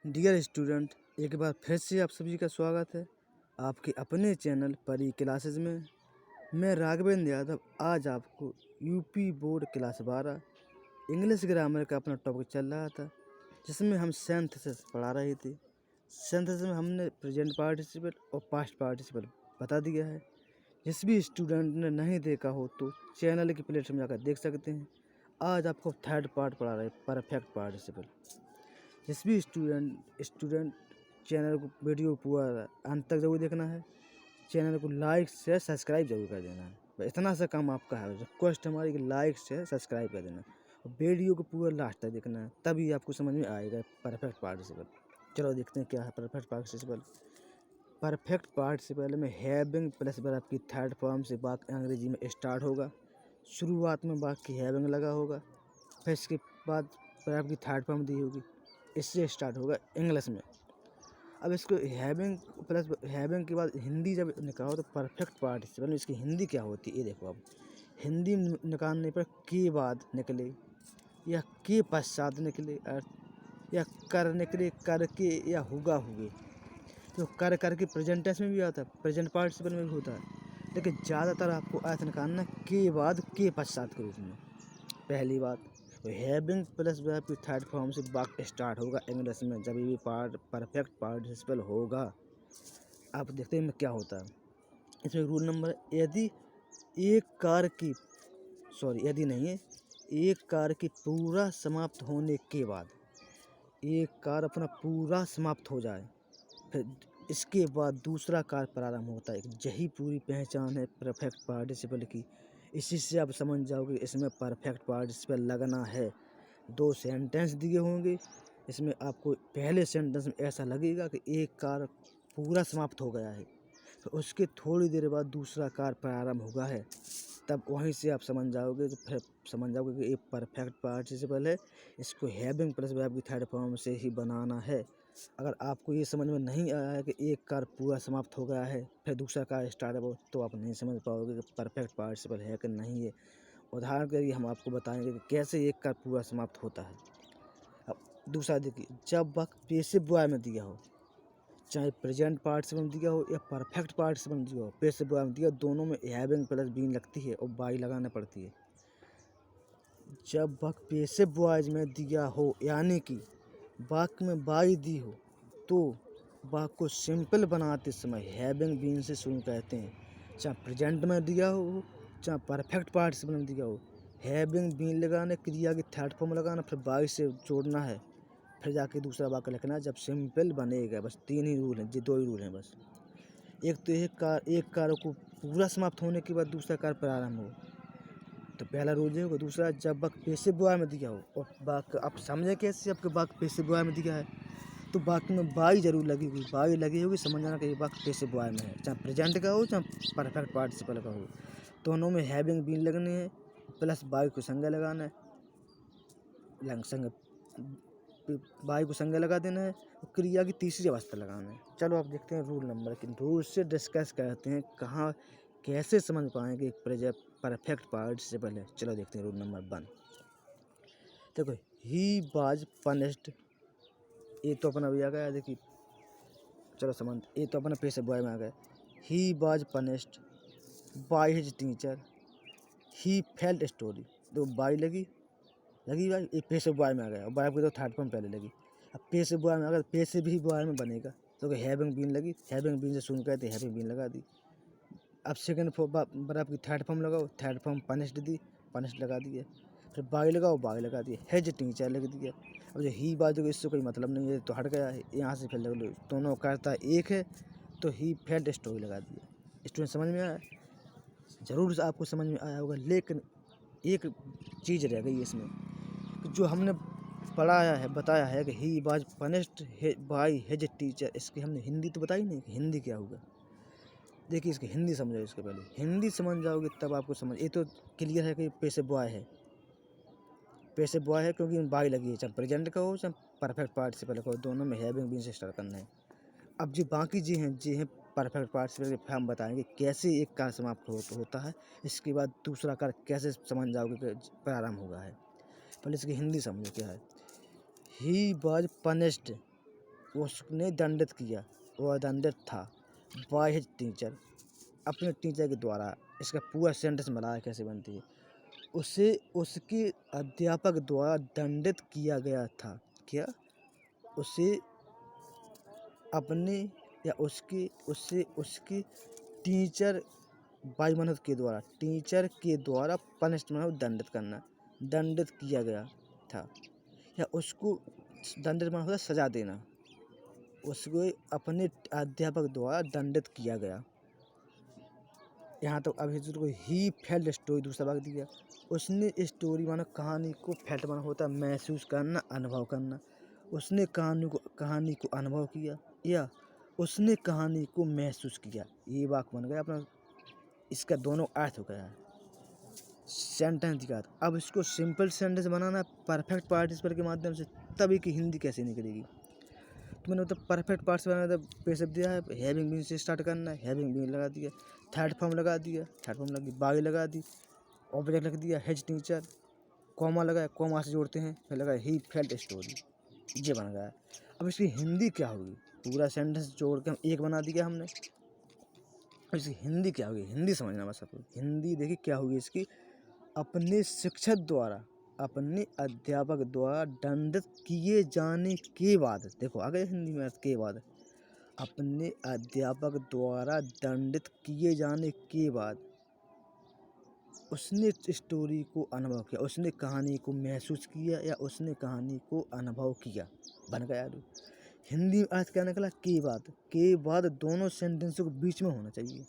Dear student, एक बार फिर से आप सभी का स्वागत है आपके अपने चैनल परी क्लासेज में। मैं राघवेंद्र यादव आज आपको UP board class 12 English grammar का अपना टॉपिक चल रहा था, जिसमें हम सेंटेंसेस पढ़ा रहे थे। सेंटेंसेस में हमने प्रेजेंट पार्टिसिपल और पास्ट पार्टिसिपल बता दिया है। जिस भी स्टूडेंट ने नहीं देखा हो तो चैनल की प्लेलिस्ट में जाकर देख सकते हैं। आज आपको थर्ड पार्ट पढ़ा रहे परफेक्ट पार्टिसिपल। जिस भी स्टूडेंट चैनल को वीडियो पूरा अंत तक जरूर देखना है। चैनल को लाइक शेयर सब्सक्राइब जरूर कर देना है। बस इतना सा काम आपका है, रिक्वेस्ट हमारी कि लाइक शेयर सब्सक्राइब कर देना और वीडियो को पूरा लास्ट तक देखना है, तभी आपको समझ में आएगा परफेक्ट पार्टिसिपल। चलो देखते हैं क्या है परफेक्ट पार्टिसिपल। परफेक्ट पार्टिसिपल में हैविंग प्लस वर्ब की थर्ड फॉर्म से वाक्य अंग्रेजी में स्टार्ट होगा। शुरुआत में वाक्य की हैविंग लगा होगा, फिर इसके बाद वर्ब की थर्ड फॉर्म दी होगी, इससे स्टार्ट होगा इंग्लिश में। अब इसको हैविंग प्लस हैविंग के बाद हिंदी जब निकालो तो परफेक्ट पार्टिसिपल में इसकी हिंदी क्या होती है, ये देखो। अब हिंदी निकालने पर के बाद निकले या के पश्चात निकले या कर निकले, करके या हुआ हुए। तो कर के प्रेजेंट टेंस में भी आता है, प्रेजेंट पार्टिसिपल में भी होता है, लेकिन ज़्यादातर आपको अर्थ निकालना के बाद के पश्चात के रूप में। पहली बात तो हैविंग प्लस वर्ब की थर्ड फॉर्म से वाक्य स्टार्ट होगा इंग्लिश में जब भी परफेक्ट पार्टिसिपल होगा। अब देखते हैं क्या होता है इसमें। रूल नंबर है, यदि यदि नहीं है, एक कार्य की पूरा समाप्त होने के बाद, एक कार्य अपना पूरा समाप्त हो जाए, फिर इसके बाद दूसरा कार्य प्रारंभ होता है। यही पूरी पहचान है परफेक्ट पार्टिसिपल की। इसी से आप समझ जाओगे इसमें परफेक्ट पार्टिसिपल लगना है। दो सेंटेंस दिए होंगे, इसमें आपको पहले सेंटेंस में ऐसा लगेगा कि एक कार्य पूरा समाप्त हो गया है, तो उसके थोड़ी देर बाद दूसरा कार्य प्रारंभ हुआ है, तब वहीं से आप समझ जाओगे। तो फिर समझ जाओगे कि एक परफेक्ट पार्टिसिपल है, इसको हैविंग प्लस वर्ब की थर्ड फॉर्म से ही बनाना है। अगर आपको ये समझ में नहीं आया है कि एक कार्य पूरा समाप्त हो गया है फिर दूसरा कार्य स्टार्ट हो, तो आप नहीं समझ पाओगे कि परफेक्ट पार्टिसिपल है कि नहीं है। उदाहरण के लिए हम आपको बताएंगे कि कैसे एक कार्य पूरा समाप्त होता है। अब दूसरा देखिए, जब वक्त पेसिव वॉय में दिया हो, चाहे प्रेजेंट पार्टिसिपल में दिया हो या परफेक्ट पार्टिसिपल में दिया हो, पेसिव वॉय में दिया, दोनों में हैविंग प्लस बीइंग लगती है और बाई लगाना पड़ती है। जब वक्त पेसिव वॉयज में दिया हो, यानी कि वाक्य में बाई दी हो, तो वाक्य को सिंपल बनाते समय हैविंग बीन से शुरू कहते हैं। चाहे प्रेजेंट में दिया हो चाहे परफेक्ट पार्टिसिपल में दिया हो, हैविंग बीन लगाना, क्रिया की थर्ड फॉर्म लगाना, फिर बाई से जोड़ना है, फिर जाके दूसरा वाक्य लिखना है जब सिंपल बनेगा। बस तीन ही रूल हैं, दो ही रूल हैं बस। एक तो एक कार्य को पूरा समाप्त होने के बाद दूसरा कार्य प्रारंभ हो, तो पहला रूल ये होगा। दूसरा, जब वाक्य पेसिव वॉय में दिया हो, और वाक्य आप समझे कैसे आपके वाक्य पेसिव वॉय में दिया है, तो वाक्य में बाई जरूर लगी हुई, बाई लगी होगी, समझ जाना कि ये वाक्य पेसिव वॉय में है। चाहे प्रेजेंट का हो चाहे परफेक्ट पार्टिसिपल का हो, दोनों में हैविंग बीन लगनी है, प्लस बाई को संज्ञा लगाना है, बाई को संज्ञा लगा देना है, और क्रिया की तीसरी अवस्था लगाना है। चलो आप देखते हैं रूल नंबर किन रूल से डिस्कस करते हैं, कहाँ कैसे समझ पाएंगे परफेक्ट पार्टिसिपल है। चलो देखते हैं रूल नंबर 1। देखो, ही वाज पनिश्ड, ये तो अपना भी आ गया। देखिए चलो समझ, ये तो अपना पेसिव वॉय में आ गया। He was punished by his teacher, he felt story, तो बाई लगी भाई, ये पेसिव वॉय में आ गया, और बाय की तो थर्ड फॉर्म पहले लगी। अब पेसिव वॉय में अगर पेसिव ही वॉय में बनेगा तो हैविंग बीन लगी, हैविंग बीन से शुरू कहते हैविंग बीन लगा दी। अब सेकंड वर्ब की थर्ड फॉर्म लगाओ, थर्ड फॉर्म पनिश्ड दी, पनिश्ड लगा दिए, फिर बाई लगाओ, बाई लगा दिए, हेज टीचर लिख दिया। अब जो ही बात है इससे कोई मतलब नहीं है, तो हट गया है, यहाँ से फिर लग लो, दोनों करता एक है, तो ही फेल्ट स्टोरी लगा दिया। स्टूडेंट समझ में आया? ज़रूर से आपको समझ में आया होगा, लेकिन एक चीज़ रह गई इसमें, जो हमने पढ़ाया है, बताया है कि he was punished by his teacher, इसकी हमने हिंदी तो बताई नहीं कि हिंदी क्या होगा। देखिए इसकी हिंदी समझो, इसके पहले हिंदी समझ जाओगे तब आपको समझ। ये तो क्लियर है कि पेसिव वॉय है, पेसिव वॉय है क्योंकि बाई लगी है, चाहे प्रेजेंट का हो चाहे परफेक्ट पार्टिसिपल का हो, दोनों में हैविंग बीन से स्टार्ट करना है। अब जो बाकी जी हैं परफेक्ट पार्टिसिपल के, हम बताएंगे कैसे एक कार्य समाप्त होता है, इसके बाद दूसरा कार्य कैसे समझ जाओगे कि प्रारंभ हुआ है। पहले इसकी हिंदी समझो क्या है। ही वाज पनिश्ड उसने दंडित किया, वह दंडित था बाय हिज टीचर, अपने टीचर के द्वारा। इसका पूरा सेंटेंस बनाया कैसे बनती है। उसे उसके अध्यापक द्वारा दंडित किया गया था। क्या? उसे अपने या उसके उससे उसकी टीचर बाई मनोज के द्वारा, टीचर के द्वारा पनिश्ड मानो दंडित करना, दंडित किया गया था। या उसको दंडित मानो होता है सजा देना, उसको अपने अध्यापक द्वारा दंडित किया गया। यहाँ तो अभी को ही फेल्ड स्टोरी दूसरा भाग दिया। उसने स्टोरी मानो कहानी को फेल्ट मानो होता है महसूस करना, अनुभव करना। उसने कहानी को अनुभव किया या उसने कहानी को महसूस किया, ये वाक्य बन गया अपना। इसका दोनों अर्थ हो गया है। सेंटेंस दिखा। अब इसको सिंपल सेंटेंस बनाना परफेक्ट पार्टिसिपल के माध्यम से, तभी की हिंदी कैसे निकलेगी। तो मैंने मतलब परफेक्ट पार्टिसिपल बनाना तो पेशअप दिया है, हैविंग बीन से स्टार्ट करना है, हैविंग बीन लगा दिया, थर्ड फॉर्म लगा दिया, थर्ड फॉर्म लगी, बाई लगा दी, ऑब्जेक्ट लग दिया हिज टीचर, कॉमा लगाया, कॉमा से जोड़ते हैं, फिर लगा ही फेल्ट स्टोरी, ये बन गया। अब इसकी हिंदी क्या होगी। पूरा सेंटेंस जोड़ के हम एक बना दिया हमने। इसकी हिंदी क्या होगी, हिंदी समझना बस आपको। हिंदी देखिए क्या होगी इसकी। अपने शिक्षक द्वारा, अपने अध्यापक द्वारा दंडित किए जाने के बाद, देखो आ गया हिंदी में अर्थ के बाद। अपने अध्यापक द्वारा दंडित किए जाने के बाद उसने स्टोरी को अनुभव किया, उसने कहानी को महसूस किया या उसने कहानी को अनुभव किया, बन गया। हिंदी में अर्थ क्या निकला, के बाद। के बाद दोनों सेंटेंसों के बीच में होना चाहिए।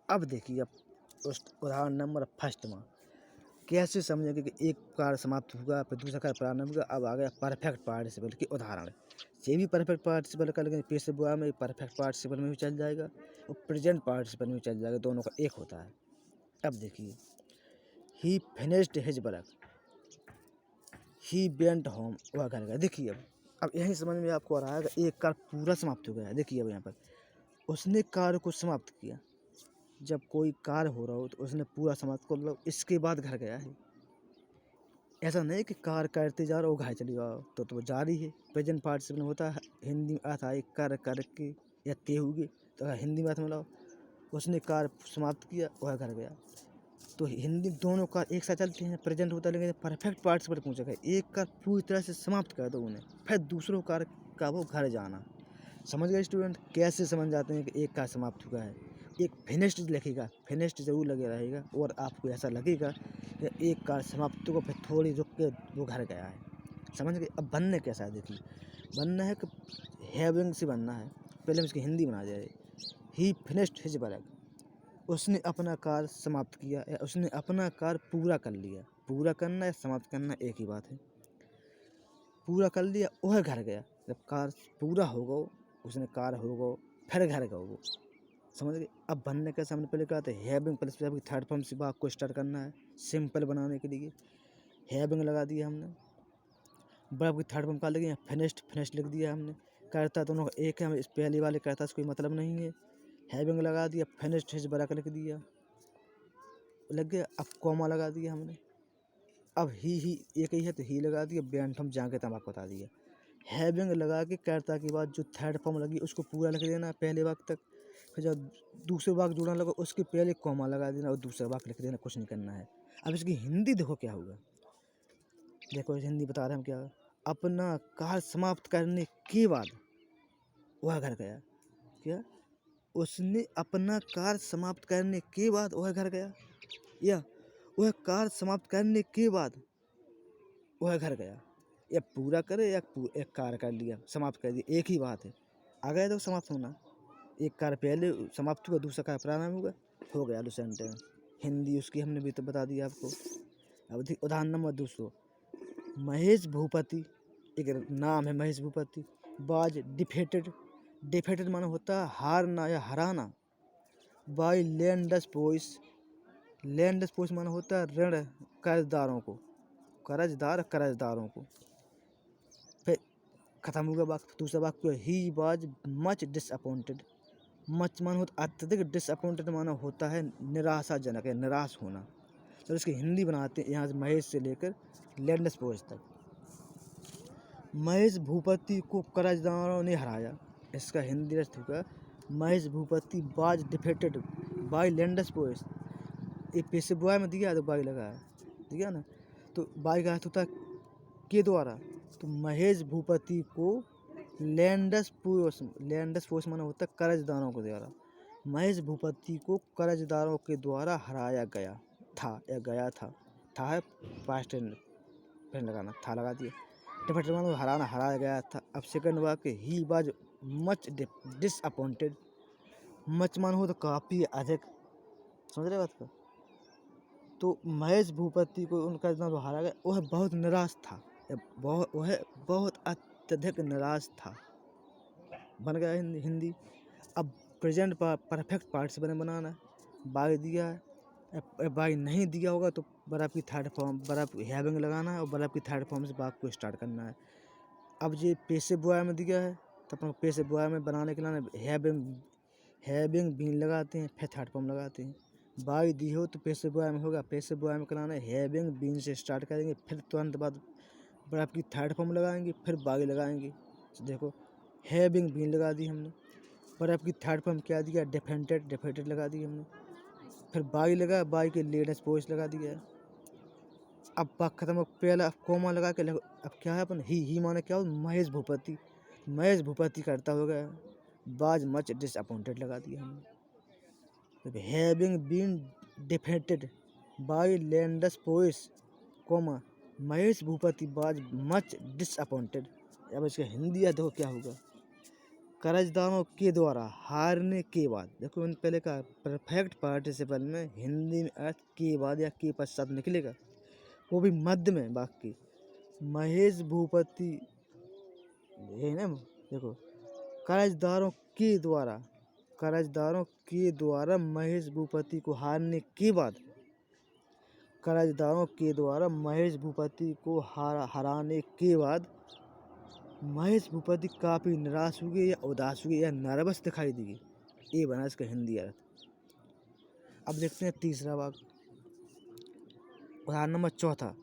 अब देखिए, अब उस उदाहरण नंबर फर्स्ट में कैसे समझेंगे कि एक कार्य समाप्त हुआ फिर दूसरा कार्य प्रारंभ हुआ। अब आ गया परफेक्ट पार्टिसिपल के उदाहरण। ये भी परफेक्ट पार्टिसिपल कर लेंगे, पेश हुआ में परफेक्ट पार्टिसिपल में भी चल जाएगा और प्रेजेंट पार्टिसिपल में भी चल जाएगा, दोनों का एक होता है। अब देखिए, ही finished his work, he went home, वह घर गया। देखिए अब यही समझ में आपको आ रहा है कि एक कार्य पूरा समाप्त हो गया है। देखिए अब यहाँ पर उसने कार्य को समाप्त किया। जब कोई कार्य हो रहा हो तो उसने पूरा समाप्त कर लो, इसके बाद घर गया है। ऐसा नहीं कि कार्य करते जा रहे हो घर चले जाओ, तो जारी है। प्रेजेंट पार्टिसिपल में होता है हिंदी में अर्थ आए कार्य करके या ते हुए, तो हिंदी में अर्थ मिलाओ उसने कार्य समाप्त किया, वह घर गया। तो हिंदी दोनों कार्य एक साथ चलते हैं, प्रेजेंट होता है। लेकिन परफेक्ट पार्टिसिपल पूछा गया, एक कार्य पूरी तरह से समाप्त कर दो उन्हें, फिर दूसरों कार्य का वो घर जाना। समझ गए स्टूडेंट, कैसे समझ जाते हैं कि एक कार्य समाप्त हुआ है। एक फिनिश्ड लिखेगा, फिनिश्ड जरूर लगे रहेगा और आपको ऐसा लगेगा कि एक कार्य समाप्त को फिर थोड़ी रुक के वो घर गया है। समझ गए। अब बनने कैसा है देखिए, बनना है कि हैविंग से बनना है। पहले हम इसकी हिंदी बना जाए। ही फिनिश्ड हिज वर्क, उसने अपना कार्य समाप्त किया या उसने अपना कार्य पूरा कर लिया। पूरा करना या समाप्त करना एक ही बात है। पूरा कर लिया, वह घर गया। जब कार्य पूरा होगा, उसने कार्य होगा, फिर घर गया वो। समझ गए। अब बनने का सामने पहले कहा था हैविंग प्लस थर्ड फॉर्म से वाक्य को स्टार्ट करना है सिंपल बनाने के लिए। हैविंग लगा दिया हमने, वर्ब की थर्ड फॉर्म का लगे फिनिश्ड, फिनिश्ड लिख दिया हमने। कर्ता दोनों का एक है, इस पहली वाले कर्ता से कोई मतलब नहीं है। हैविंग लगा दिया, फिनिश्ड हिज वर्क लिख दिया, लग गया। अब कॉमा लगा दिया हमने। अब ही एक ही है तो ही लगा दिया, बेंट हम जाके तब आपको बता दिया। हैविंग लगा के कर्ता के बाद जो थर्ड फॉर्म लगी उसको पूरा लिख देना पहले वाक्य तक। फिर जब दूसरे वाक्य जोड़ना लगा उसके पहले कॉमा लगा देना और दूसरा वाक्य लिख देना, कुछ नहीं करना है। अब इसकी हिंदी देखो क्या होगा। देखो हिंदी बता रहे हैं हम क्या। अपना कार्य समाप्त करने के बाद वह घर गया। क्या? उसने अपना कार्य समाप्त करने के बाद वह घर गया, या वह कार्य समाप्त करने के बाद वह घर गया, या पूरा करे या एक कार्य कर लिया समाप्त कर दिया, एक ही बात है। आ गया तो समाप्त होना। एक कार्य पहले समाप्त हुआ, दूसरा कार्य प्रारंभ हुआ, हो गया लो सेंटेंस। हिंदी उसकी हमने भी तो बता दिया आपको। अब उदाहरण नंबर दूसरा, महेश भूपति, एक नाम है महेश भूपति, बाज डिफेटेड, डिफेटेड माना होता है हारना या हराना। बाई लैंडस पोइस, लैंडस पोइस माना होता है ऋण कर्जदारों को, कर्जदारों को। फिर खत्म हुआ वाक्य। दूसरा वाक्य he was much disappointed, much माना होता अत्यधिक, डिसअपॉइंटेड माना होता है निराशाजनक है, निराश होना। तो इसकी हिंदी बनाते हैं यहाँ से महेश से लेकर लैंडस पोइस तक। महेश भूपति को कर्जदारों ने हराया। इसका हिंदी अर्थ होगा Mahesh Bhupathi was defeated by Leander Paes. ये पेशे बॉय में दिया है तो बाई लगा है, दिया ना, तो बाई का अर्थ होता है के द्वारा। तो महेश भूपति को लैंडस पोएस माना होता है कर्जदारों के द्वारा। महेश भूपति को कर्जदारों के द्वारा हराया गया था या गया था है पास्ट फिर लगाना था लगा दिया। डिफेटेड मानो हराना, हराया गया था। अब सेकंड वाक्य he was much disappointed. Much मानो हो तो काफ़ी अधिक, समझ रहे बात का। तो महेश भूपति को उनका इतना तो हारा गया, वह बहुत निराश था, वह बहुत अत्यधिक निराश था, बन गया हिंदी। अब प्रेजेंट परफेक्ट पार्टिसिपल बनाना है, बाई दिया है, बाई नहीं दिया होगा तो बर्फ की थर्ड फॉर्म बर्फ हैविंग लगाना है और बर्फ की थर्ड फॉर्म से बात को स्टार्ट करना है। अब ये पेशे बॉय में दिया है तो अपन पेशे बॉय में बनाने के लिए हैविंग बीन लगाते हैं, फिर थर्ड फॉर्म लगाते हैं। बाई दी हो तो पेशे बॉय में होगा, पेशे बॉय में कराना है हैविंग बीन से स्टार्ट करेंगे, फिर तुरंत बाद बर्फ की थर्ड फॉर्म लगाएंगे, फिर बाई लगाएंगे। तो देखो हैविंग बीन लगा दी हमने, बर्फ की थर्ड फॉर्म क्या दिया डिफेटेड लगा दी हमने, फिर बाई लगा, बाई के लेटेस्ट पोस्ट लगा दिया है। अब बात खत्म हो, पहला कोमा लगा के अब क्या है अपन ही माने क्या हो महेश भूपति करता होगा, बाज मच डिसअपॉइंटेड लगा दिया हमने। Having been defeated by Leander Paes comma Mahesh Bhupathi was much disappointed. अब इसका हिंदी या देखो क्या होगा, कर्जदारों के द्वारा हारने के बाद। देखो मैंने पहले कहा परफेक्ट पार्टिसिपल में हिंदी में अर्थ के बाद या के पश्चात निकलेगा, वो भी मध्य में वाक्य। महेश भूपति ये ना, देखो कर्जदारों के द्वारा महेश भूपति को हारने के बाद, कर्जदारों के द्वारा महेश भूपति को हराने के बाद महेश भूपति काफ़ी निराश हुए या उदास हुए या नर्वस दिखाई दिए। ये बना इसका हिंदी अर्थ। अब देखते हैं तीसरा वाक्य, उदाहरण नंबर चौथा।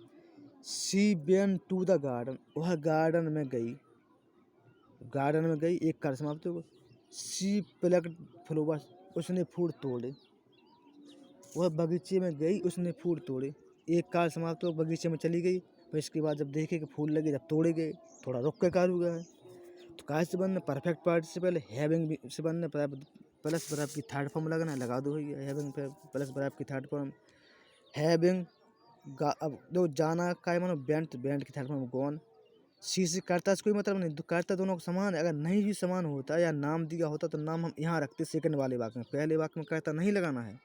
She went to the garden, वह गार्डन में गई, एक कार्य समाप्त होगा। शी प्लक्ड फ्लावर्स, उसने फूल तोड़े, वह बगीचे में गई, उसने फूल तोड़े। एक कार्य समाप्त हो, बगीचे में चली गई, फिर इसके बाद जब देखे कि फूल लगे जब तोड़े गए, थोड़ा रुक के कार्य हुआ है। तो कार्य से बनने परफेक्ट पार्टिसिपल हैविंग से बनने प्लस बर्फ की थर्ड फॉर्म लगना, लगा दो भैया हैविंग प्लस बर्फ की थर्ड फॉर्म हैविंग। अब दो जाना का मानो बेंट की थर्ड फॉर्म गॉन। सी से करता से कोई मतलब नहीं, करता दोनों को समान है। अगर नहीं भी समान होता या नाम दिया होता तो नाम हम यहाँ रखते सेकंड वाले वाक्य में, पहले वाक्य में करता नहीं लगाना है।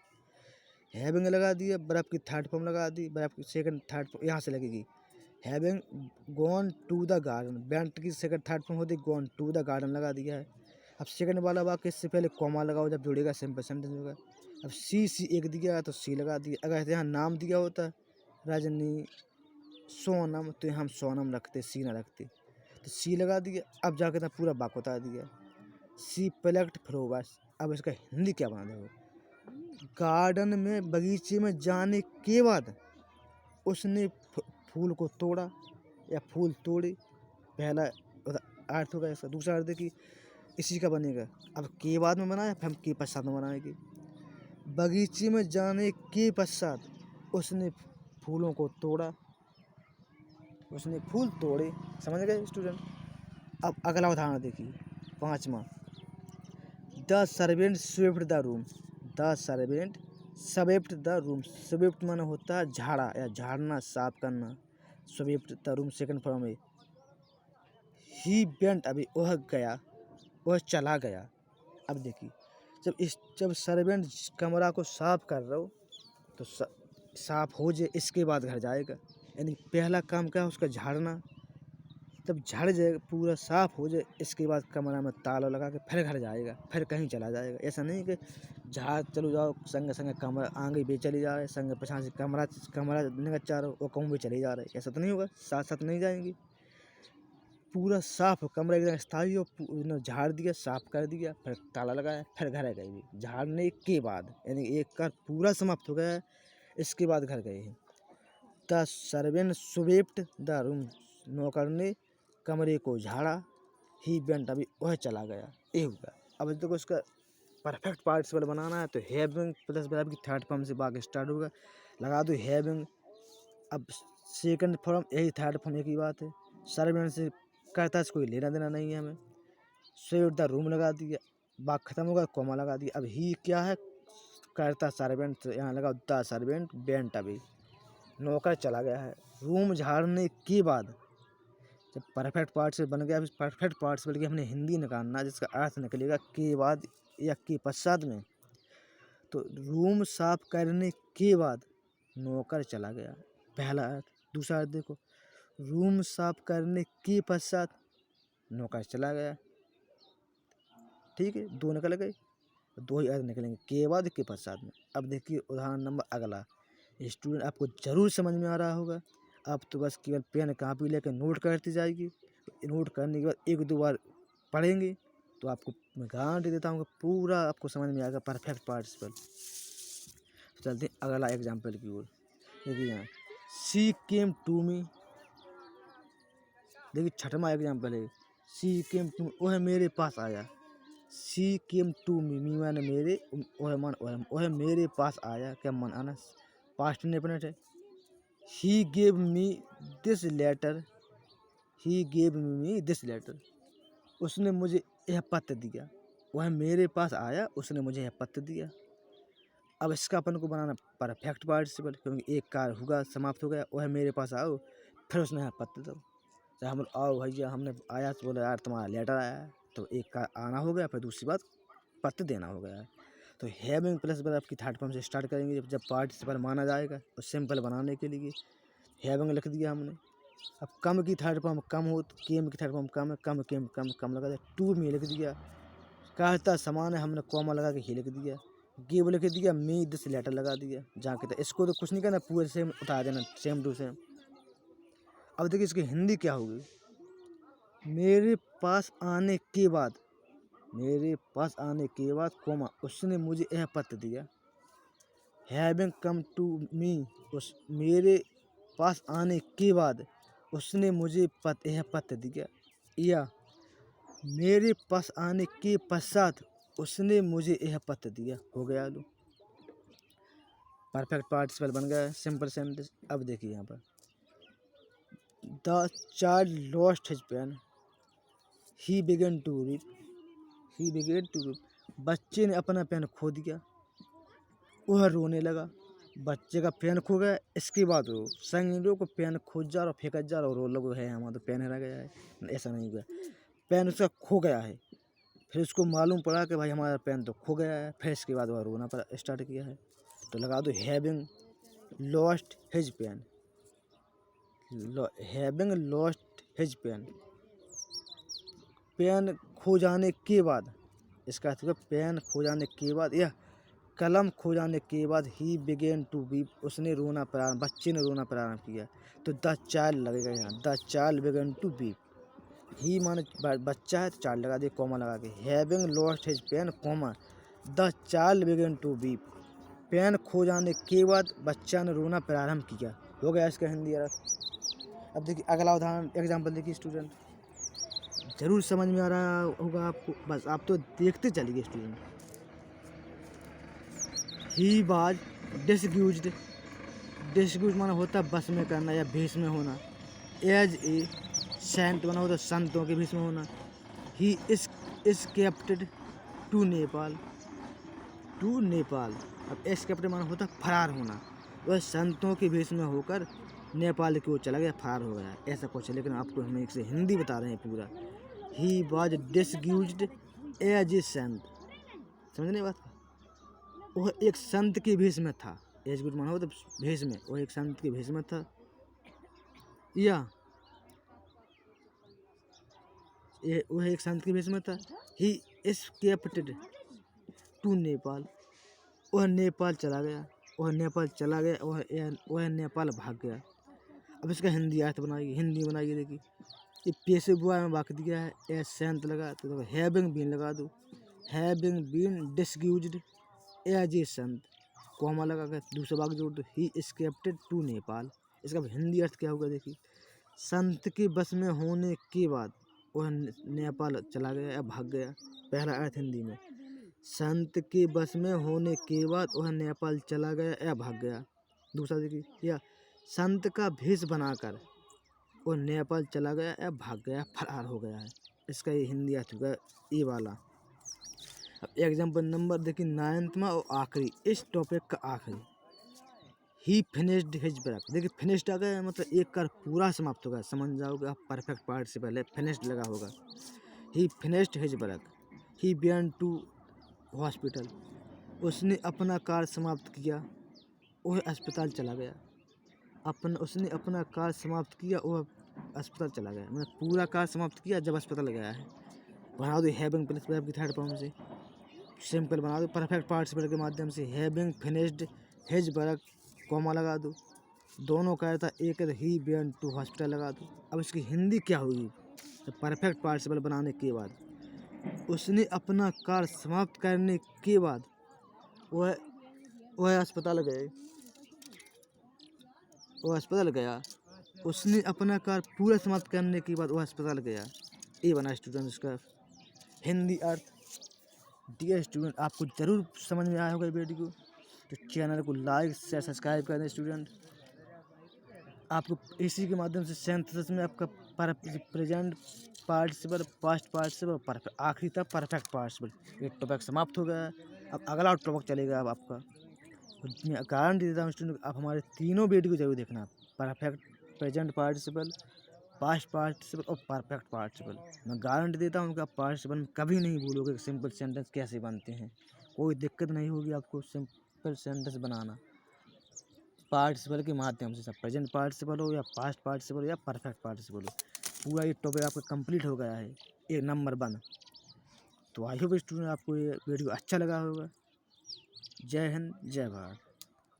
हैविंग लगा दिया, बर्फ की थर्ड फॉर्म लगा दी, बर्फ की सेकंड थर्ड यहाँ से लगेगी। Having gone to the garden, went की सेकंड थर्ड फॉर्म होती गॉन टू द गार्डन लगा दिया है। अब सेकंड वाला वाक्य इससे पहले कॉमा लगाओ, जब जुड़ेगा सिंपल सेंटेंस होगा। अब सी एक दिया तो सी लगा दिया। अगर यहाँ नाम दिया होता रजनी सोनम तो हम सोनम रखते, सी ना रखते, तो सी लगा दिया। अब जाकर तो पूरा वाक्य बता दिया। सी प्लक्ड फ्लावर्स। अब इसका हिंदी क्या बना देखो, गार्डन में बगीचे में जाने के बाद उसने फूल को तोड़ा या फूल तोड़े, पहला अर्थ होगा इसका। दूसरा अर्थ है कि इसी का बनेगा, अब के बाद में बनाया फिर हम के पश्चात में बनाएंगे। बगीचे में जाने के पश्चात उसने फूलों को तोड़ा, उसने फूल तोड़े, समझ गए स्टूडेंट। अब अगला उदाहरण देखिए, पांचवा। The servant swept the room, the servant swept the room. Swept माना होता है झाड़ा या झाड़ना, साफ करना। Swept the room second form है। ही वेंट, अभी वह गया, वह चला गया। अब देखिए जब सर्वेंट कमरा को साफ कर रहा हो तो साफ हो जाए इसके बाद घर जाएगा, यानी पहला काम क्या है उसका झाड़ना। तब झाड़ जाएगा पूरा साफ हो जाए इसके बाद कमरा में ताला लगा के फिर घर जाएगा, फिर कहीं चला जाएगा। ऐसा नहीं कि झाड़ चलो जाओ संगे संगे कमरा आगे भी चली जा रहे, संगे पछाड़ से कमरा निकल जा रहा वो कहूँ भी चले जा रहे, ऐसा तो नहीं होगा, साथ साथ नहीं जाएंगे। पूरा साफ हो कमरा एकदम स्थायी हो, झाड़ दिया साफ कर दिया फिर ताला लगाया फिर घर गए। झाड़ने के बाद यानी एक कार्य पूरा समाप्त हो गया, इसके बाद घर गए हैं। The servant swept the room, नौकर ने कमरे को झाड़ा, ही वेंट अभी वह चला गया, ये होगा। अब देखो इसका परफेक्ट पार्टिसिपल बनाना है तो हैविंग प्लस वर्ब की थर्ड फॉर्म से वाक्य स्टार्ट होगा। लगा दो हैविंग। अब सेकंड फॉर्म यही, थर्ड फॉर्म एक ही बात है। सर्वेंट से करता से कोई लेना देना नहीं है हमें। स्वेट द रूम लगा दिया, बात खत्म होगा, कॉमा लगा दिया। अब ही क्या है, करता सर्वेंट, तो यहाँ लगा द सर्वेंट वेंट अवे, नौकर चला गया है। रूम झाड़ने के बाद जब परफेक्ट पार्टिसिपल बन गया, परफेक्ट पार्टिसिपल की हमने हिंदी निकालना जिसका अर्थ निकलेगा के बाद या के पश्चात में। तो रूम साफ करने के बाद नौकर चला गया, पहला अर्थ। दूसरा अर्थ देखो, रूम साफ करने के पश्चात नौकर चला गया। ठीक है, दो निकल गए, दो ही अर्थ निकलेंगे, के बाद के पश्चात में। अब देखिए उदाहरण नंबर अगला। स्टूडेंट आपको जरूर समझ में आ रहा होगा। आप तो बस केवल पेन कापी लेकर नोट करती जाएगी। नोट करने के बाद एक दो बार पढ़ेंगे तो आपको मैं गारंटी देता हूँ कि पूरा आपको समझ में आएगा परफेक्ट पार्टिसिपल। चलते हैं अगला एग्जाम्पल की ओर। देखिए यहाँ, शी केम टू मी। देखिए छठवां एग्जाम्पल है, शी केम टू मी, वह मेरे पास आया। शी केम टू मी, मी माने मेरे, वह मेरे पास आया, क्या मन आना, पास्ट इंडेफिनिट है। He gave me this letter, he gave me this letter, उसने मुझे यह पत्र दिया। वह मेरे पास आया, उसने मुझे यह पत्र दिया। अब इसका अपन को बनाना परफेक्ट पार्टिसिपल, क्योंकि एक कार्य हुआ समाप्त हो गया। वह मेरे पास आओ, फिर उसने यह पत्र दो। चाहे हम आओ भैया, हमने आया तो बोले यार तुम्हारा लेटर आया है, तो एक का आना हो गया, फिर दूसरी बात पत्र देना हो गया है। तो हैविंग प्लस वर्ब की थर्ड फॉर्म से स्टार्ट करेंगे जब पार्टिसिपल माना जाएगा। और सिंपल बनाने के लिए हैविंग लिख दिया हमने। अब कम की थर्ड फॉर्म कम हो तो केम की थर्ड फॉर्म कम है, कम केम कम कम लगा दिया। टू में लिख दिया, कहता समान है, हमने कॉमा लगा के ही लिख दिया। गिव लिख दिया, मी दिस लेटर लगा दिया। जहाँ के इसको तो कुछ नहीं करना, पूरे सेम उठा देना, सेम टू सेम। अब देखिए इसकी हिंदी क्या होगी, मेरे पास आने के बाद, मेरे पास आने के बाद कॉमा, उसने मुझे यह पत्र दिया। हैविंग कम टू मी, उस मेरे पास आने के बाद उसने मुझे यह पत्र दिया। या मेरे पास आने के पश्चात उसने मुझे यह पत्र दिया। हो गया, लो परफेक्ट पार्टिसिपल बन गया, सिंपल सेंटेंस। अब देखिए यहाँ पर, the child lost his pen, he began to read, he began to read, बच्चे ने अपना पेन खो दिया, वह रोने लगा। बच्चे का पेन खो गया, इसके बाद वो संग को पेन खोज जा रहा, फेंकत जा रहा, और रो लगो है हमारा तो पेन रह गया है। ऐसा नहीं हुआ, पेन उसका खो गया है। फिर उसको मालूम पड़ा कि भाई हमारा पेन तो खो गया है, फिर इसके बाद वह रोना पर स्टार्ट किया है। तो लगा दो having lost his pen, having lost his pen, pen खो जाने के बाद। इसका अर्थ पेन खो जाने के बाद या कलम खो जाने के बाद ही बिगेन टू वीप, उसने रोना प्रारंभ, बच्चे ने रोना प्रारंभ किया। तो द चाइल्ड लगेगा यहाँ, the child began to weep. He माने बच्चा है तो चाइल्ड लगा दिए, कॉमा लगा के। Having lost his pen comma the child began to weep, pen खो जाने के बाद बच्चा ने रोना प्रारंभ किया। हो गया इसका हिंदी अर्थ। अब देखिए अगला उदाहरण एग्जाम्पल देखिए स्टूडेंट, जरूर समझ में आ रहा होगा आपको, बस आप तो देखते चलिए स्टूडेंट। ही वाज डिसग्यूज्ड, डिसग्यूज माना होता बस में करना या भेष में होना। एज ए सेंट माना होता संतों के भेष में होना। He is escaped to Nepal, to Nepal. अब एस्केप्टेड माना होता फरार होना, वह संतों के भेष में होकर नेपाल की ओर चला गया, फरार हो गया, ऐसा कुछ है। लेकिन आपको हम एक से हिंदी बता रहे हैं पूरा। He was disguised as a saint, समझने बात, वह एक संत के भेष में था। एज गुड माना हो तो भेष में, वह एक संत के भेष में था। या वह एक संत के भेष में था। ही एस्केप्टेड टू नेपाल, वह नेपाल चला गया, वह नेपाल चला गया, वह नेपाल भाग गया। अब इसका हिंदी अर्थ बनाइए, हिंदी बनाइए। देखिए ये पेशे बुआ में वाक्य दिया है, ए सेंट लगा तो हैविंग बीन लगा दो, having been डिसग्यूज्ड as A Sant, comma लगा कर दूसरा वाक्य जोड़ दो, ही एस्केप्टेड टू नेपाल। इसका हिंदी अर्थ क्या होगा देखिए, संत के बस में होने के बाद वह नेपाल चला गया या भाग गया। पहला अर्थ हिंदी में, संत के बस में होने के बाद वह नेपाल चला गया या भाग गया। दूसरा देखिए, या संत का भेष बनाकर वह नेपाल चला गया या भाग गया, फरार हो गया है। इसका ये हिंदी अर्थ होगा ये वाला। अब एग्जाम्पल नंबर देखिए 9वां और आखिरी, इस टॉपिक का आखिरी। ही फिनिश्ड हिज वर्क। देखिए फिनिश्ड आ गया मतलब एक कार्य पूरा समाप्त हो गया, समझ जाओगे आप। परफेक्ट पार्टिसिपल है, फिनिश्ड लगा होगा। He finished his work. He went to hospital. उसने अपना कार्य समाप्त किया, वह अस्पताल चला गया। उसने अपना कार्य समाप्त किया, वह अस्पताल चला गया। मतलब पूरा कार्य समाप्त किया जब अस्पताल गया है। बना दो हैविंग प्लस वर्ब की थर्ड फॉर्म से, सिंपल बना दो परफेक्ट पार्टिसिपल के माध्यम से। Having finished his work, comma लगा दो। दोनों का था एक ही वेंट टू हॉस्पिटल लगा दो। अब इसकी हिंदी क्या होगी? तो परफेक्ट पार्टिसिपल बनाने के बाद उसने अपना कार्य समाप्त करने के बाद वह अस्पताल गए। वह अस्पताल गया। उसने अपना कार्य पूरा समाप्त करने के बाद वह अस्पताल गया। ये बना स्टूडेंट इसका हिंदी अर्थ। डियर स्टूडेंट, आपको ज़रूर समझ में आया होगा वीडियो, तो चैनल को लाइक शेयर सब्सक्राइब कर दें स्टूडेंट। आपको इसी के माध्यम से सेंटेंस में आपका present participle, past participle, perfect, आखिरी तक परफेक्ट पार्टिसिपल ये टॉपिक समाप्त हो गया है। अब अगला टॉपिक चलेगा अब आपका। मैं गारंटी देता हूँ स्टूडेंट, आप हमारे तीनों वीडियो जरूर देखना। Perfect present participle, past participle और परफेक्ट पार्टिसिपल। मैं गारंटी देता हूँ कि आप पार्टिसिपल में कभी नहीं भूलोगे कि सिंपल सेंटेंस कैसे बनते हैं। कोई दिक्कत नहीं होगी आपको सिंपल सेंटेंस बनाना पार्टिसिपल के माध्यम से। सब प्रेजेंट पार्टिसिपल हो या पास्ट पार्टिसिपल हो या परफेक्ट पार्टिसिपल हो, पूरा ये टॉपिक आपका कंप्लीट हो गया है, ये नंबर 1। तो आई होप स्टूडेंट आपको ये वीडियो अच्छा लगा होगा। जय हिंद, जय भारत।